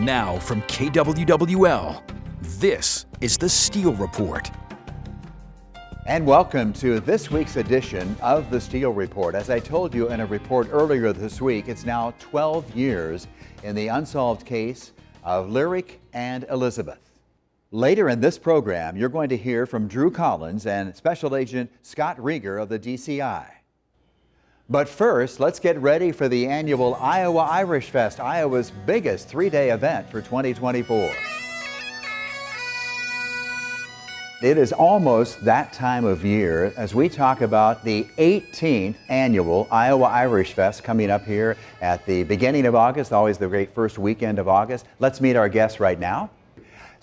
Now from KWWL, this is the Steel Report. And welcome to this week's edition of the Steel Report. As I told you in a report earlier this week, it's now 12 years in the unsolved case of Lyric and Elizabeth. Later in this program, you're going to hear from Drew Collins and Special Agent Scott Rieger of the DCI. But first, let's get ready for the annual Iowa Irish Fest, Iowa's biggest three-day event for 2024. It is almost that time of year as we talk about the 18th annual Iowa Irish Fest coming up here at the beginning of August, always the great first weekend of August. Let's meet our guests right now.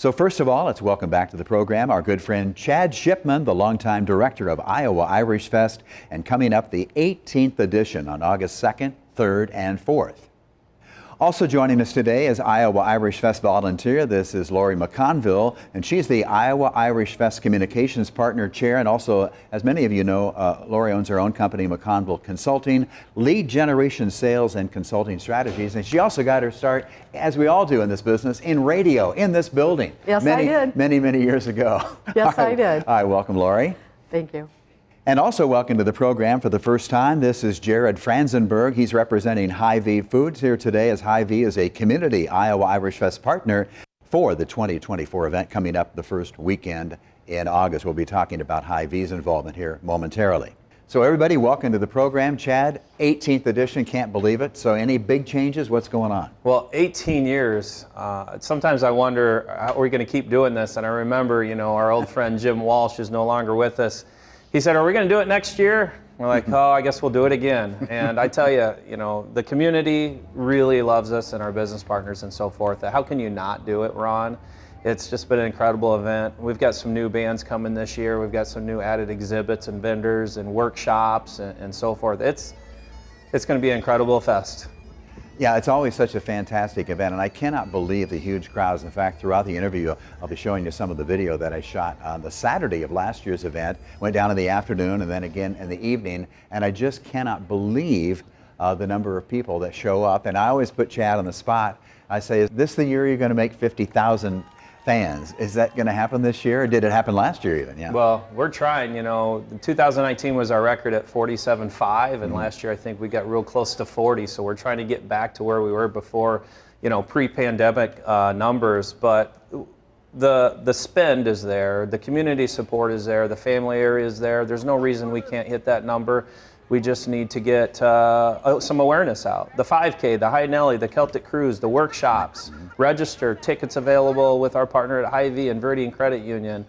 So first of all, let's welcome back to the program our good friend Chad Shipman, the longtime director of Iowa Irish Fest, and coming up the 18th edition on August 2nd, 3rd, and 4th. Also joining us today is Iowa Irish Fest volunteer. This is Lori McConville, and she's the Iowa Irish Fest Communications Partner Chair, and also, as many of you know, Lori owns her own company, McConville Consulting, lead generation sales and consulting strategies, and she also got her start, as we all do in this business, in radio, in this building. Yes, I did. Many years ago. Yes, I did. All right, welcome, Lori. Thank you. And also welcome to the program for the first time. This is Jared Franzenberg. He's representing Hy-Vee Foods here today, as Hy-Vee is a community Iowa Irish Fest partner for the 2024 event coming up the first weekend in August. We'll be talking about Hy-Vee's involvement here momentarily. So everybody, welcome to the program. Chad, 18th edition, can't believe it. So any big changes? What's going on? Well, 18 years. Sometimes I wonder, how are we going to keep doing this? And I remember, our old friend Jim Walsh is no longer with us. He said, are we going to do it next year? We're like, oh, I guess we'll do it again. And I tell you, the community really loves us and our business partners and so forth. How can you not do it, Ron? It's just been an incredible event. We've got some new bands coming this year. We've got some new added exhibits and vendors and workshops and so forth. It's going to be an incredible fest. Yeah, it's always such a fantastic event, and I cannot believe the huge crowds. In fact, throughout the interview, I'll be showing you some of the video that I shot on the Saturday of last year's event. Went down in the afternoon and then again in the evening, and I just cannot believe the number of people that show up. And I always put Chad on the spot. I say, is this the year you're going to make 50,000 fans? Is that going to happen this year, or did it happen last year even? Yeah. Well, we're trying. 2019 was our record at 47.5, and last year I think we got real close to 40. So we're trying to get back to where we were before, pre-pandemic numbers. But the spend is there, the community support is there, the family area is there. There's no reason we can't hit that number. We just need to get some awareness out. The 5K, the High Nelly, the Celtic Cruise, the workshops, register, tickets available with our partner at Hy-Vee and Viridian Credit Union.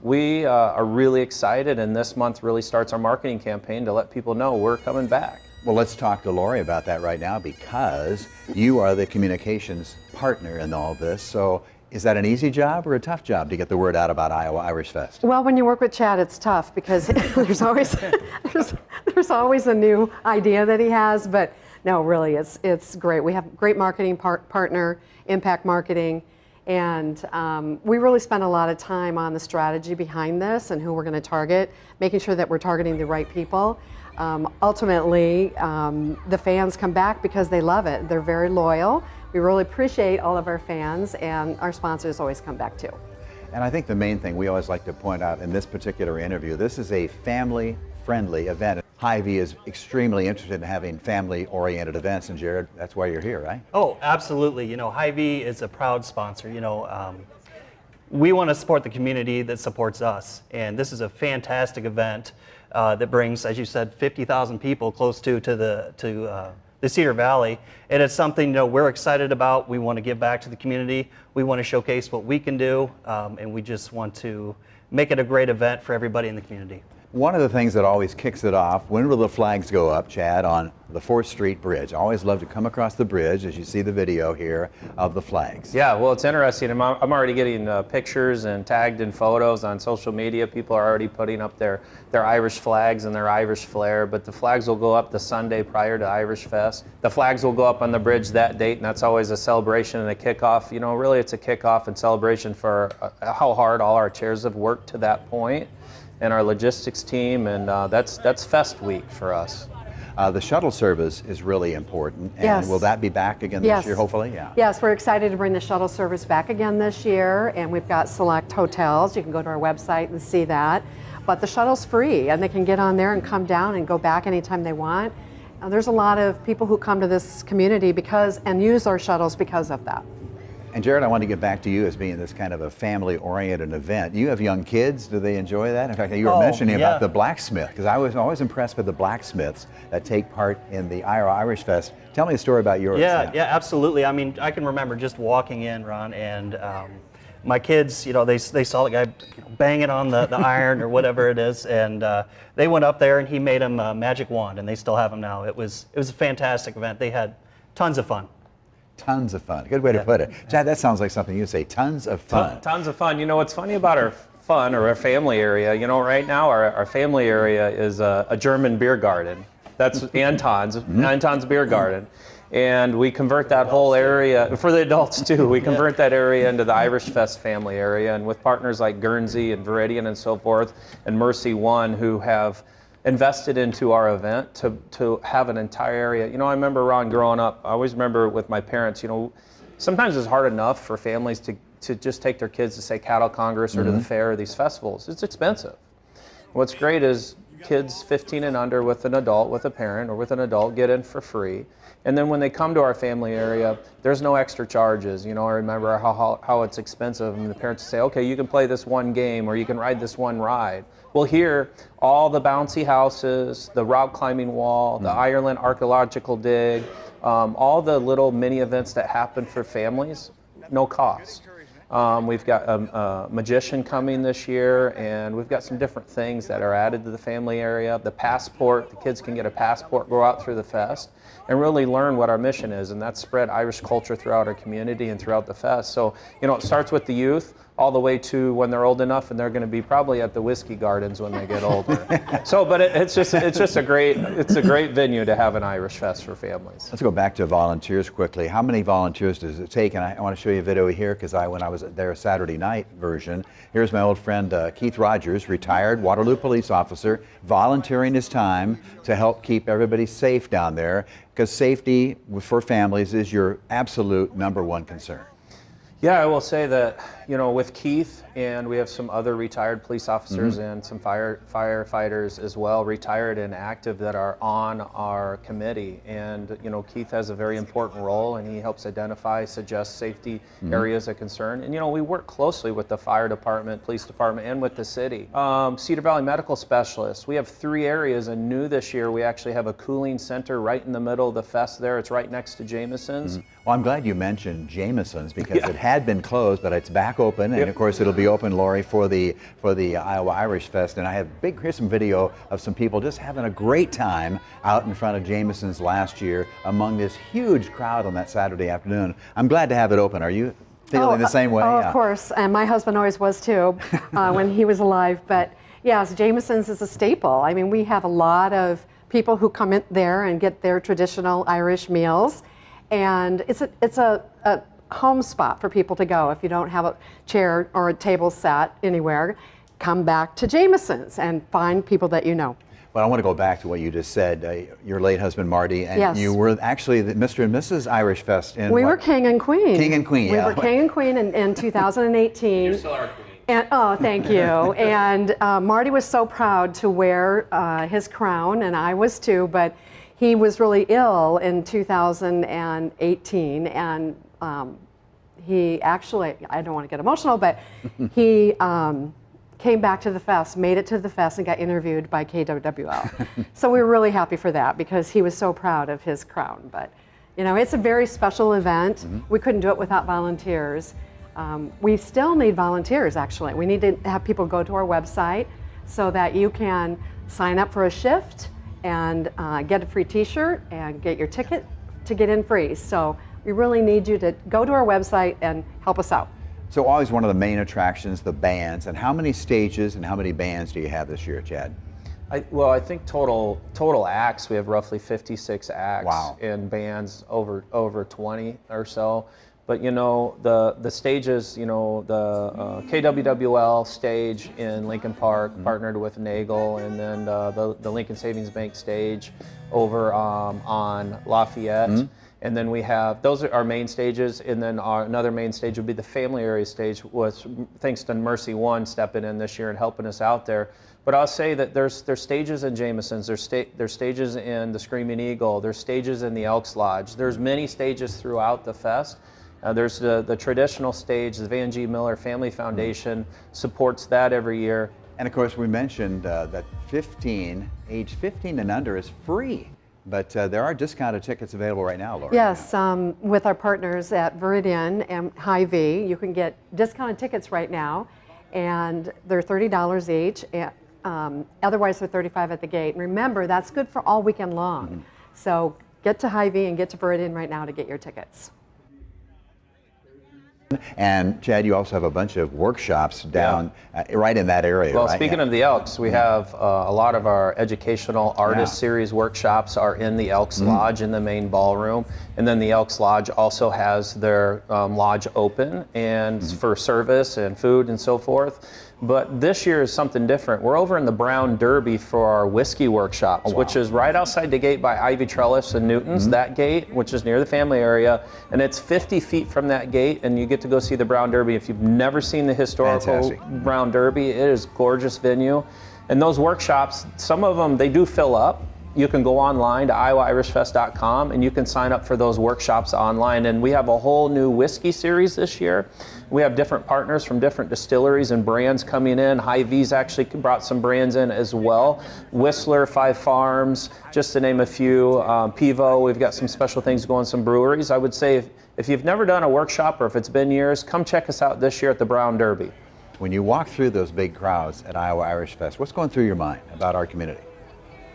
We are really excited, and this month really starts our marketing campaign to let people know we're coming back. Well, let's talk to Lori about that right now, because you are the communications partner in all this. So is that an easy job or a tough job to get the word out about Iowa Irish Fest? Well, when you work with Chad, it's tough because there's always a new idea that he has. But no, really, it's great. We have great marketing partner, Impact Marketing, and we really spend a lot of time on the strategy behind this and who we're going to target, making sure that we're targeting the right people. Ultimately, the fans come back because they love it. They're very loyal. We really appreciate all of our fans, and our sponsors always come back too. And I think the main thing we always like to point out in this particular interview, this is a family-friendly event. Hy-Vee is extremely interested in having family-oriented events, and Jared, that's why you're here, right? Oh, absolutely. Hy-Vee is a proud sponsor. We want to support the community that supports us, and this is a fantastic event that brings, as you said, 50,000 people close to the Cedar Valley, and it's something we're excited about. We want to give back to the community. We want to showcase what we can do, and we just want to make it a great event for everybody in the community. One of the things that always kicks it off, when will the flags go up, Chad, on the 4th Street Bridge? I always love to come across the bridge, as you see the video here, of the flags. Yeah, well, it's interesting. I'm already getting pictures and tagged in photos on social media. People are already putting up their Irish flags and their Irish flair, but the flags will go up the Sunday prior to Irish Fest. The flags will go up on the bridge that date, and that's always a celebration and a kickoff. Really, it's a kickoff and celebration for how hard all our chairs have worked to that point, and our logistics team, and that's Fest Week for us. The shuttle service is really important. And Yes. will that be back again Yes. this year, hopefully? Yeah. Yes, we're excited to bring the shuttle service back again this year, and we've got select hotels. You can go to our website and see that. But the shuttle's free, and they can get on there and come down and go back anytime they want. There's a lot of people who come to this community and use our shuttles because of that. And Jared, I want to get back to you as being this kind of a family-oriented event. You have young kids. Do they enjoy that? In fact, you were mentioning about the blacksmith, because I was always impressed with the blacksmiths that take part in the Iowa Irish Fest. Tell me a story about yours. Yeah, absolutely. I mean, I can remember just walking in, Ron, and my kids, they saw the guy banging on the iron or whatever it is, and they went up there and he made them a magic wand, and they still have them now. It was a fantastic event. They had tons of fun. Tons of fun. Good way to put it. Chad, that sounds like something you'd say. Tons of fun. Tons of fun. You know, what's funny about our fun or our family area, right now our family area is a German beer garden. That's Anton's beer garden. And we convert that whole area, for the adults too, we convert that area into the Irish Fest family area. And with partners like Guernsey and Viridian and so forth, and Mercy One, who have invested into our event to have an entire area. I remember, Ron, growing up, I always remember with my parents, sometimes it's hard enough for families to just take their kids to, say, Cattle Congress or to the fair or these festivals. It's expensive. What's great is kids 15 and under with an adult, with a parent, or with an adult get in for free. And then when they come to our family area, there's no extra charges. I remember how it's expensive, and the parents say, okay, you can play this one game or you can ride this one ride. Well, here, all the bouncy houses, the rock climbing wall, the Ireland archaeological dig, all the little mini events that happen for families, no cost. We've got a magician coming this year, and we've got some different things that are added to the family area. The passport, the kids can get a passport, go out through the fest, and really learn what our mission is, and that's spread Irish culture throughout our community and throughout the fest. So, it starts with the youth all the way to when they're old enough, and they're going to be probably at the whiskey gardens when they get older. But it's just a great venue to have an Irish Fest for families. Let's go back to volunteers quickly. How many volunteers does it take? And I want to show you a video here because when I was there Saturday night version, here's my old friend Keith Rogers, retired Waterloo police officer, volunteering his time to help keep everybody safe down there, because safety for families is your absolute #1 concern. Yeah, I will say that, with Keith, and we have some other retired police officers and some firefighters as well, retired and active, that are on our committee. And, Keith has a very important role, and he helps identify, suggest safety areas of concern. And, we work closely with the fire department, police department, and with the city. Cedar Valley Medical Specialists, we have 3 areas, and new this year, we actually have a cooling center right in the middle of the fest there. It's right next to Jameson's. Well, I'm glad you mentioned Jameson's, because it had been closed, but it's back open, and of course it'll be open, Lori, for the Iowa Irish Fest. And here's some video of some people just having a great time out in front of Jameson's last year among this huge crowd on that Saturday afternoon. I'm glad to have it open. Are you feeling the same way? Oh, of course, and my husband always was too when he was alive. But yes, Jameson's is a staple. I mean, we have a lot of people who come in there and get their traditional Irish meals. And it's a home spot for people to go. If you don't have a chair or a table set anywhere, come back to Jameson's and find people that you know. Well, I want to go back to what you just said. Your late husband, Marty, and Yes. you were actually the Mr. and Mrs. Irish Fest. We were King and Queen. King and Queen, We yeah. were King and Queen in 2018. You still are queen. And, oh, thank you. And Marty was so proud to wear his crown, and I was too, but he was really ill in 2018, and he actually, I don't want to get emotional, but he came back to the fest, made it to the fest, and got interviewed by KWWL. So we were really happy for that, because he was so proud of his crown. But, it's a very special event. We couldn't do it without volunteers. We still need volunteers, actually. We need to have people go to our website so that you can sign up for a shift and get a free t-shirt and get your ticket to get in free. So we really need you to go to our website and help us out. So always one of the main attractions, the bands. And how many stages and how many bands do you have this year, Chad? I think total acts, we have roughly 56 acts. Wow. And bands over 20 or so. But you know, the stages, you know, the KWWL stage in Lincoln Park partnered with Nagel, and then the Lincoln Savings Bank stage over on Lafayette. And then we have, those are our main stages, and then another main stage would be the family area stage, was thanks to Mercy One stepping in this year and helping us out there. But I'll say that there's stages in Jameson's, there's stages in the Screaming Eagle, there's stages in the Elks Lodge, there's many stages throughout the fest. There's the traditional stage, the Van G. Miller Family Foundation supports that every year. And of course, we mentioned that age 15 and under is free. But there are discounted tickets available right now, Laura. Yes, with our partners at Viridian and Hy-Vee, you can get discounted tickets right now, and they're $30 each. Otherwise, they're $35 at the gate. And remember, that's good for all weekend long. So get to Hy-Vee and get to Viridian right now to get your tickets. And Chad, you also have a bunch of workshops down right in that area. Well, right? speaking of the Elks, we have a lot of our educational artist series workshops are in the Elks Lodge in the main ballroom. And then the Elks Lodge also has their lodge open and for service and food and so forth. But this year is something different. We're over in the Brown Derby for our whiskey workshops, which is right outside the gate by Ivy Trellis and Newton's, that gate, which is near the family area. And it's 50 feet from that gate, and you get to go see the Brown Derby. If you've never seen the historical Brown Derby, it is a gorgeous venue. And those workshops, some of them, they do fill up. You can go online to iowairishfest.com and you can sign up for those workshops online. And we have a whole new whiskey series this year. We have different partners from different distilleries and brands coming in. Hy-Vee's actually brought some brands in as well. Whistler, Five Farms, just to name a few. Pivo, we've got some special things going, some breweries. I would say if you've never done a workshop or if it's been years, come check us out this year at the Brown Derby. When you walk through those big crowds at Iowa Irish Fest, what's going through your mind about our community?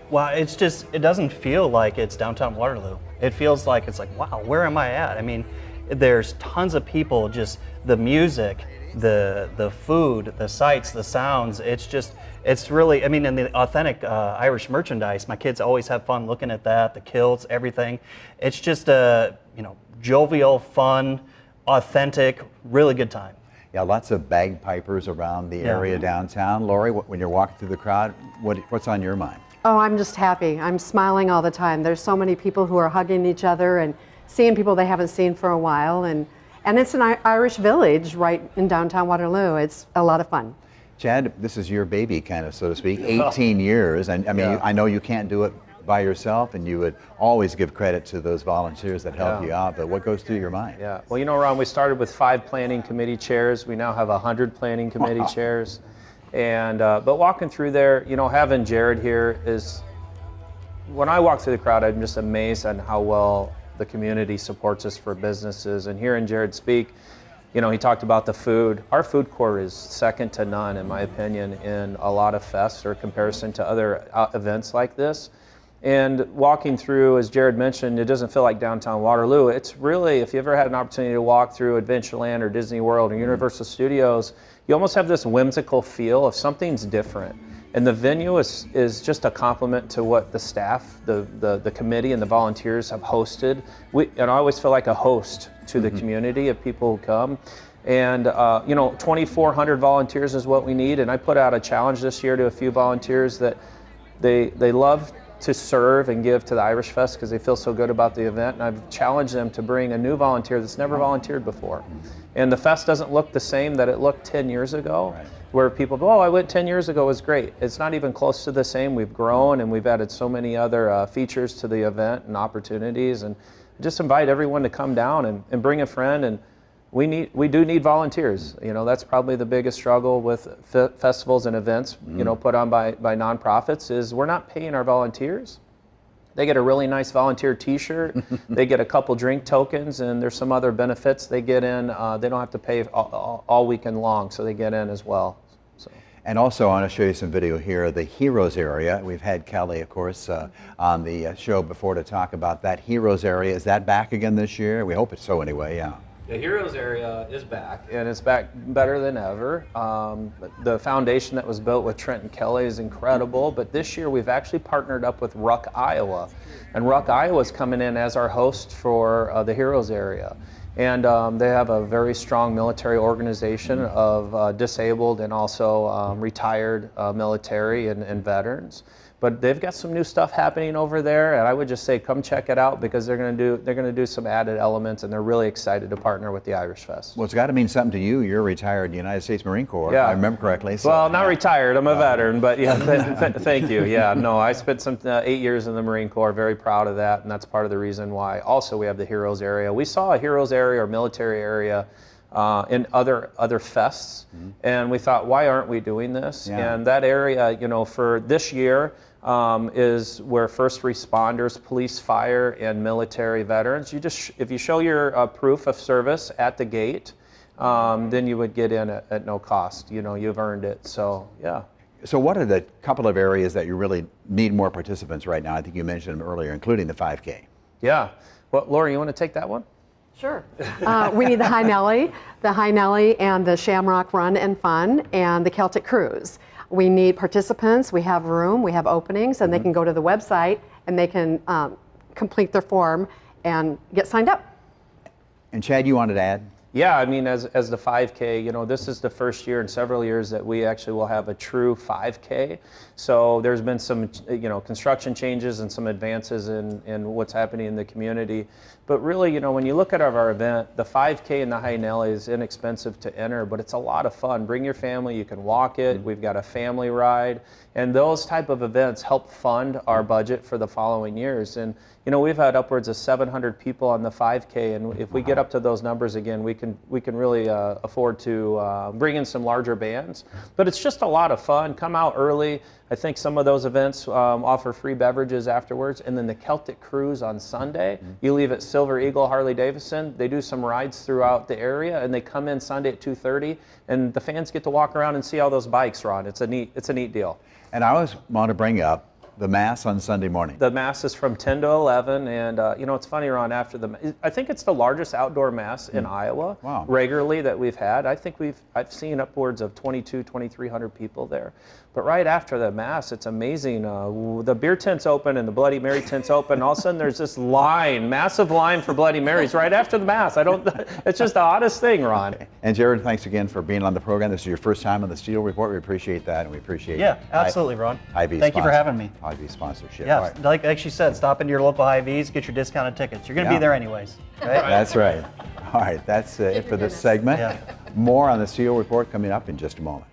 Well, it's just, it doesn't feel like it's downtown Waterloo. It feels like it's like, wow, where am I at? I mean, there's tons of people, just the music, the food, the sights, the sounds. It's just, it's really, I mean, and the authentic Irish merchandise, my kids always have fun looking at that, the kilts, everything. It's just a, you know, jovial, fun, authentic, really good time. Yeah, lots of bagpipers around the area downtown. Lori, when you're walking through the crowd, what's on your mind? Oh, I'm just happy. I'm smiling all the time. There's so many people who are hugging each other and seeing people they haven't seen for a while. And it's an Irish village right in downtown Waterloo. It's a lot of fun. Chad, this is your baby, kind of, so to speak, 18 years. And I mean, I know you can't do it by yourself, and you would always give credit to those volunteers that help you out, but what goes through your mind? Yeah, well, you know, Ron, we started with 5 planning committee chairs. We now have 100 planning committee chairs. And but walking through there, you know, having Jared here is, when I walk through the crowd, I'm just amazed at how well the community supports us for businesses. And hearing Jared speak, you know, he talked about the food. Our food court is second to none, in my opinion, in a lot of fests or comparison to other events like this. And walking through, as Jared mentioned, it doesn't feel like downtown Waterloo. It's really, if you ever had an opportunity to walk through Adventureland or Disney World or Universal Studios, you almost have this whimsical feel of something's different. And the venue is just a compliment to what the staff, the committee and the volunteers have hosted. And I always feel like a host to the community of people who come. And you know, 2,400 volunteers is what we need. And I put out a challenge this year to a few volunteers that they love to serve and give to the Irish Fest because they feel so good about the event. And I've challenged them to bring a new volunteer that's never volunteered before. And the fest doesn't look the same that it looked 10 years ago, where people go, oh, I went 10 years ago, it was great. It's not even close to the same. We've grown and we've added so many other features to the event and opportunities. And I just invite everyone to come down and bring a friend. And we do need volunteers. You know, that's probably the biggest struggle with festivals and events, you know, put on by nonprofits, is we're not paying our volunteers. They get a really nice volunteer t-shirt, they get a couple drink tokens, and there's some other benefits they get in. They don't have to pay all weekend long, so they get in as well. So. And also, I want to show you some video here of the Heroes area. We've had Kelly, of course, on the show before to talk about that Heroes area. Is that back again this year? We hope it's so anyway, yeah. The Heroes area is back, and it's back better than ever. The foundation that was built with Trent and Kelly is incredible, but this year we've actually partnered up with Ruck, Iowa. And Ruck, Iowa is coming in as our host for the Heroes area. And they have a very strong military organization of disabled and also retired military and veterans. But they've got some new stuff happening over there, and I would just say come check it out because they're going to do some added elements, and they're really excited to partner with the Irish Fest. Well, it's got to mean something to you. You're retired United States Marine Corps, Yeah. if I remember correctly. So, Well, not retired. I'm a veteran, but yeah, thank you. Yeah, no, I spent some 8 years in the Marine Corps. Very proud of that, and that's part of the reason why. Also, we have the Heroes area. We saw a Heroes area or military area in other fests, and we thought, why aren't we doing this? Yeah. And that area, you know, for this year. Is where first responders, police, fire, and military veterans. If you show your proof of service at the gate, then you would get in at no cost. You know, you've earned it. So yeah. So what are the couple of areas that you really need more participants right now? I think you mentioned them earlier, including the 5K. Yeah. Well, Lori, you want to take that one? Sure. We need the High Nelly, and the Shamrock Run and Fun, and the Celtic Cruise. We need participants, we have room, we have openings, and they can go to the website and they can complete their form and get signed up. And Chad, you wanted to add? Yeah, I mean, as the 5K, you know, this is the first year in several years that we actually will have a true 5K. So there's been some, you know, construction changes and some advances in what's happening in the community. But really, you know, when you look at our event, the 5K and the High Nelly is inexpensive to enter, but it's a lot of fun. Bring your family, you can walk it. We've got a family ride. And those type of events help fund our budget for the following years. And you know, we've had upwards of 700 people on the 5K, and if we get up to those numbers again, we can really afford to bring in some larger bands. But it's just a lot of fun. Come out early. I think some of those events offer free beverages afterwards, and then the Celtic Cruise on Sunday. You leave at Silver Eagle Harley Davidson. They do some rides throughout the area, and they come in Sunday at 2:30, and the fans get to walk around and see all those bikes run. It's a neat deal. And I always want to bring up the Mass on Sunday morning. The Mass is from 10 to 11, and you know, it's funny, Ron, after I think it's the largest outdoor Mass in Iowa regularly that we've had. I think I've seen upwards of 2,300 people there. But right after the Mass, it's amazing. The beer tent's open and the Bloody Mary tent's open. All of a sudden, there's this massive line for Bloody Marys right after the Mass. It's just the oddest thing, Ron. And Jared, thanks again for being on the program. This is your first time on the Steel Report. We appreciate that, and we appreciate absolutely, Ron. Hy-Vee Thank you for having me. Hy-Vee sponsorship. Yeah, All right. like she said, stop into your local Hy-Vees, get your discounted tickets. You're going to be there anyways. Right? That's right. All right, that's it for this segment. Yeah. More on the Steel Report coming up in just a moment.